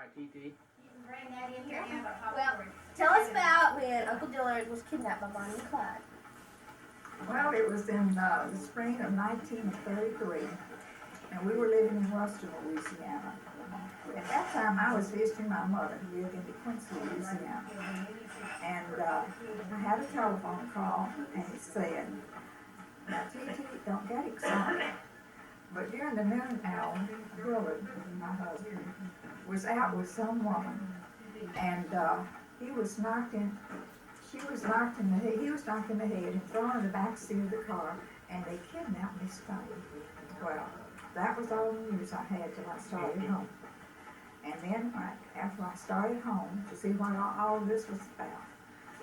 Aunt Titi. Bring that in here. Well, tell us about when Uncle Dillard was kidnapped by Bonnie and Clyde. Well, it was in the spring of 1933, and we were living in Ruston, Louisiana. At that time, I was visiting my mother, who lived in DeQuincy, Louisiana. And I had a telephone call, and it said, "Now, Titi, don't get excited." But during the noon hour, Willard, my husband, was out with some woman, and he was knocked in the head and thrown in the back seat of the car, and they kidnapped Miss Stone. Well, that was all the news I had till I started home. And then after I started home to see what all this was about,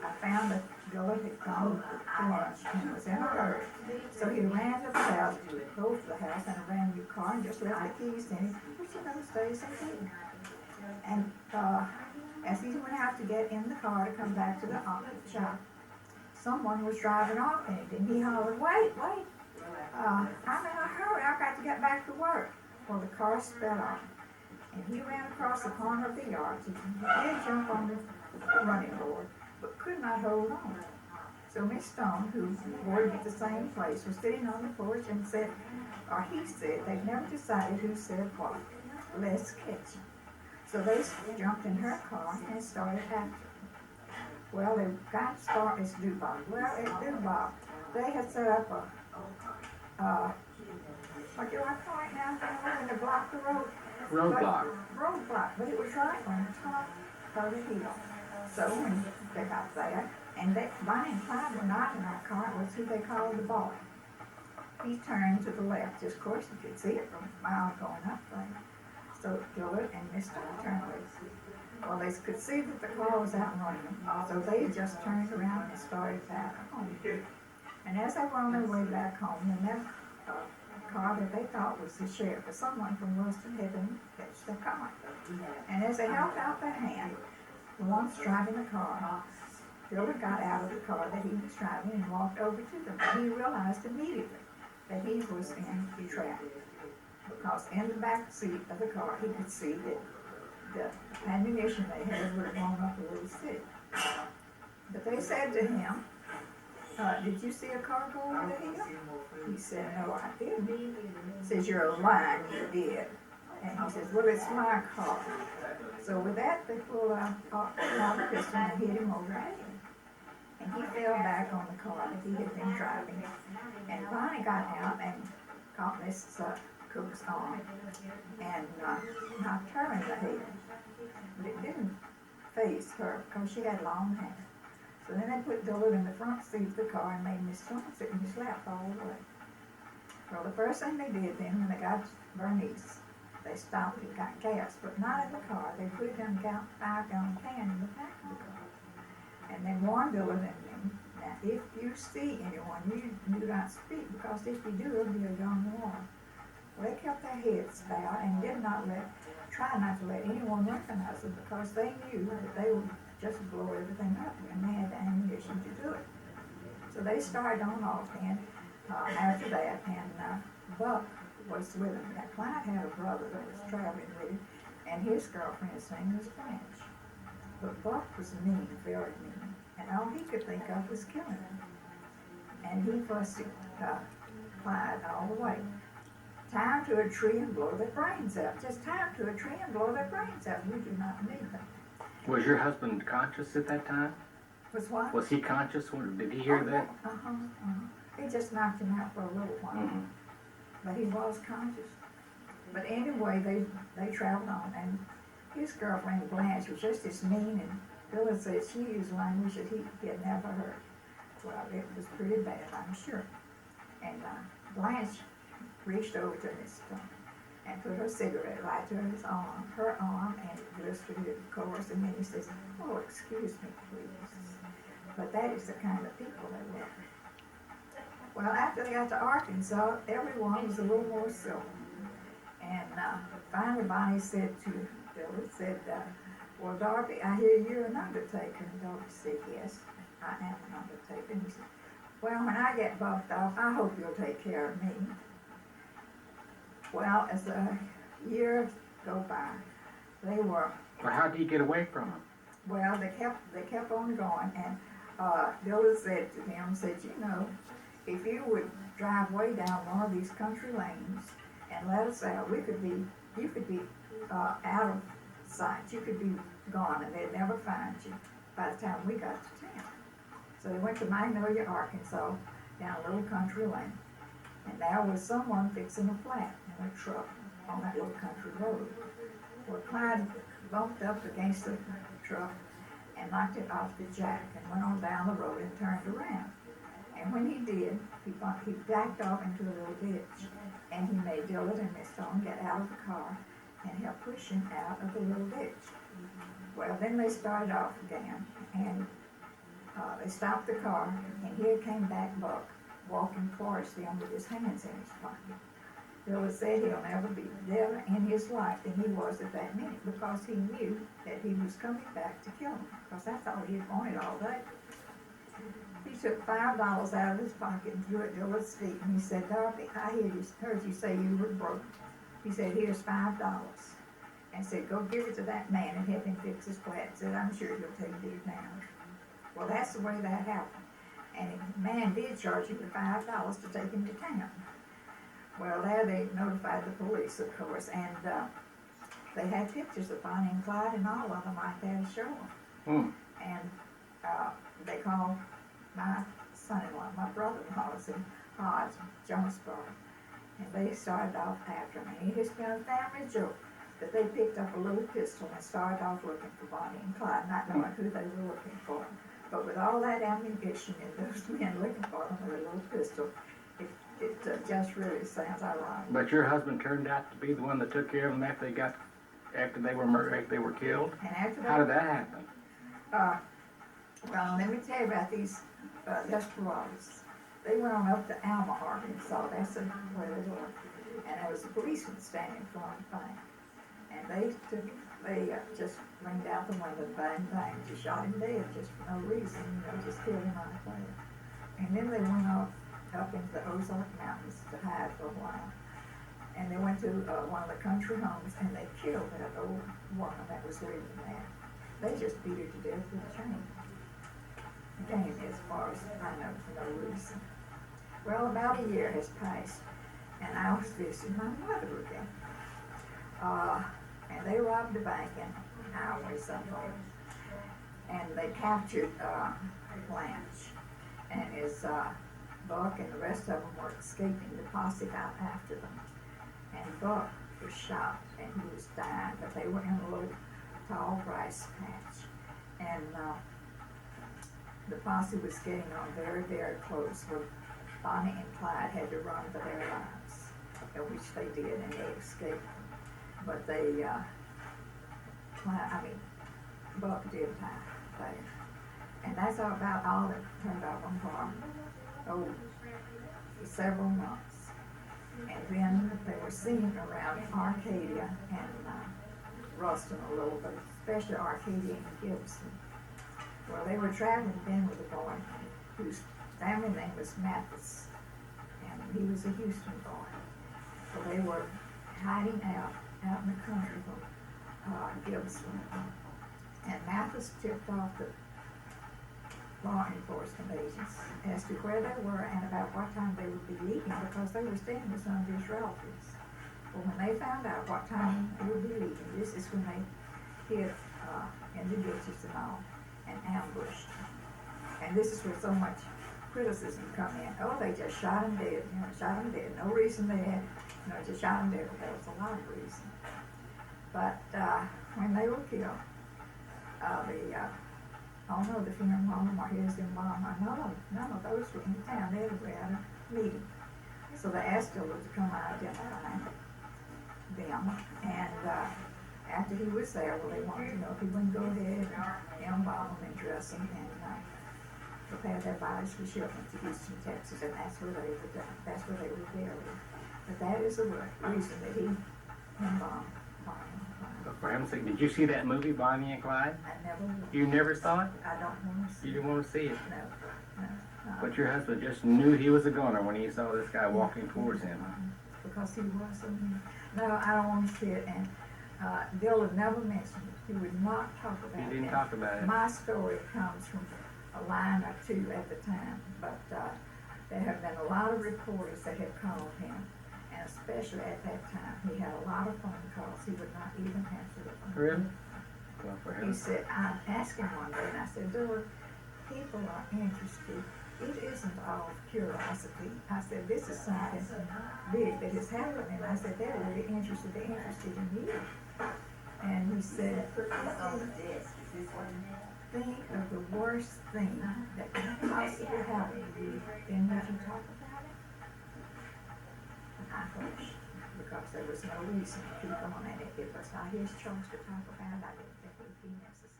I found that Dillard had gone to lunch and was in a hurry. So he ran to the house, drove to the house in a brand new car and just left the keys in it, which in those days they did. And as he went out to get in the car to come back to the shop, someone was driving off in it, and he hollered, "Wait, I'm in a hurry, I've got to get back to work." Well, the car sped off, and he ran across the corner of the yard. He did jump on the running board, but could not hold on. So Miss Stone, who boarded at the same place, was sitting on the porch and said, or he said, they've never decided who said what. Let's catch him. So they jumped in her car and started after. Well, they got as far as Dubois. Well, at Dubois, they had set up what do I call it now? To block the road. Roadblock. Roadblock, but it was right on the top of the hill. So when they got there, and Bonnie and Clyde were not in our car, it was who they called the boy. He turned to the left. Just, of course, you could see it from a mile going up there. So Dillard and Miss Stone turned away. Well, they could see that the car was out running, so they just turned around and started back home. And as they were on their way back home, they met a car that they thought was the sheriff, but someone from Ruston had been fetched the car. And as they held out their hand, the ones driving the car, Dillard got out of the car that he was driving and walked over to them. He realized immediately that he was in a trap, because in the back seat of the car he could see that the ammunition they had would have blown up a little stick. But they said to him, "Did you see a car go over the hill?" He said, "No, I didn't." He says, "You're lying, you did." And he says, "Well, it's my car." So with that, they pulled out a pistol and hit him over the head. And he fell back on the car that he had been driving. And Bonnie got out and caught Miss Cook's arm and knocked her in the head. But it didn't faze her because she had long hair. So then they put Dillard in the front seat of the car and made Miss Stone sit in his lap all the way. Well, the first thing they did then, when they got Bernice, they stopped and got gas, but not in the car. They put it in a 5-gallon can in the back of the car. And then warned Dillard and them, "Now, if you see anyone, you do not speak, because if you do, it'll be a young woman." Well, they kept their heads bowed and try not to let anyone recognize them, because they knew that they would just blow everything up, and they had the ammunition to do it. So they started on off then after that, and Buck was with him. Now, Clyde had a brother that was traveling with him, and his girlfriend's name was Blanche. But Buck was mean, very mean, and all he could think of was killing him. And he fussed Clyde all the way. "Tie to a tree and blow their brains out. Just tie to a tree and blow their brains out. We do not need them." Was your husband conscious at that time? Was what? Was he conscious? Did he hear that? He just knocked him out for a little while. Mm-hmm. But he was conscious. But anyway, they traveled on, and his girlfriend Blanche was just as mean, and Dillard said she used language that he had never heard. Well, it was pretty bad, I'm sure. And Blanche reached over to Miss Stone and put her cigarette right to her arm, and blistered it, of course, and then he says, "Oh, excuse me, please." But that is the kind of people they were. Well, after they got to Arkansas, everyone was a little more civil. And finally Bonnie said to Dillard, "Well, Darby, I hear you're an undertaker." And Darby said, "Yes, I am an undertaker." And he said, "Well, when I get buffed off, I hope you'll take care of me." Well, as the years go by, they were Well, how did he get away from him? Well, they kept on going, and Dilla said to them, you know, if you would drive way down one of these country lanes and let us out, you could be out of sight. You could be gone, and they'd never find you by the time we got to town. So they went to Magnolia, Arkansas, down a little country lane, and there was someone fixing a flat in a truck on that little country road. Well, Clyde bumped up against the truck and knocked it off the jack and went on down the road and turned around. And when he did, he backed off into a little ditch, and he made Dillard and Miss Stone get out of the car and help push him out of the little ditch. Well, then they started off again, and they stopped the car, and here came back Buck, walking towards them with his hands in his pocket. Dillard said he'll never be better in his life than he was at that minute, because he knew that he was coming back to kill him, because that's all he had wanted all day. He took $5 out of his pocket and threw it at Dillard's feet, and he said, Dorothy, I heard you say you were broke. He said, here's $5. And said, go give it to that man and help him fix his flat. Said, I'm sure he'll take it now. Well, that's the way that happened. And the man did charge him the $5 to take him to town. Well, there they notified the police, of course, and they had pictures of Bonnie and Clyde and all of them right there to show them. And they called my son-in-law, my brother-in-law was in Hodge, Jonesboro, and they started off after him. And it has been a family joke that they picked up a little pistol and started off looking for Bonnie and Clyde, not knowing who they were looking for. But with all that ammunition and those men looking for them with a little pistol, it just really sounds ironic. But your husband turned out to be the one that took care of them after they were murdered, after they were killed? And after that, how did that happen? Well, let me tell you about these desperados. They went on up to Alma, Arkansas. That's where they were. And there was a policeman standing in front of the bank. And they just ran out the window, bang, bang, just shot him dead, just for no reason, just killed him right there. And then they went off up into the Ozark Mountains to hide for a while. And they went to one of the country homes, and they killed that old woman that was living there. They just beat her to death with a chain. Again, as far as I know, for no reason. Well, about a year has passed, and I was visiting my mother again. And they robbed a bank in Iowa somewhere. And they captured Blanche. And his Buck and the rest of them were escaping. The posse got after them. And Buck was shot, and he was dying, but they were in a little tall rice patch. And the posse was getting on very, very close, where Bonnie and Clyde had to run for their lives, which they did, and they escaped. But they, Buck did die there. And that's about all that turned out on for several months. And then they were seen around Arcadia and Ruston a little bit, especially Arcadia and Gibson. Well, they were traveling then with a boy whose family name was Mathis, and he was a Houston boy. So they were hiding out in the country from Gibson. And Mathis tipped off the law enforcement agents as to where they were and about what time they would be leaving, because they were staying with some of his relatives. Well, when they found out what time they would be leaving, this is when they hid in the ditches and all, and ambushed. And this is where so much criticism come in. Oh, they just shot him dead, shot him dead. No reason they had, just shot him dead. There was a lot of reason. But when they were killed, the funeral home or his embalmer, none of those were in town. They were at a meeting. So they asked Dillard to come identify them. And after he was there, they wanted to know if he wouldn't go ahead and embalm them and dress them and prepare their bodies for shipment to Houston, Texas, and that's where they were done. That's where they were buried. But that is the reason that he embalmed Bonnie and Clyde. For heaven's sake, did you see that movie, Bonnie and Clyde? I never would. You never saw it? I don't want to see You didn't want to see it? No. But your husband just knew he was a goner when he saw this guy walking towards him. Because he was so mean. No, I don't want to see it. And Dillard never mentioned it. He would not talk about it. He didn't talk about it. My story comes from a line or two at the time, but there have been a lot of reporters that have called him, and especially at that time, he had a lot of phone calls. He would not even answer the phone. Really? Well, for He heaven's said, I asked him one day, and I said, Dillard, people are interested. It isn't all curiosity. I said, this is something big that has happened, and I said, they're really interested. They're interested in you. And he said, think of the worst thing that can possibly happen to you, then would you talk about it? And I hushed, because there was no reason to keep on, and it was not his choice to talk about it. I didn't think it would be necessary.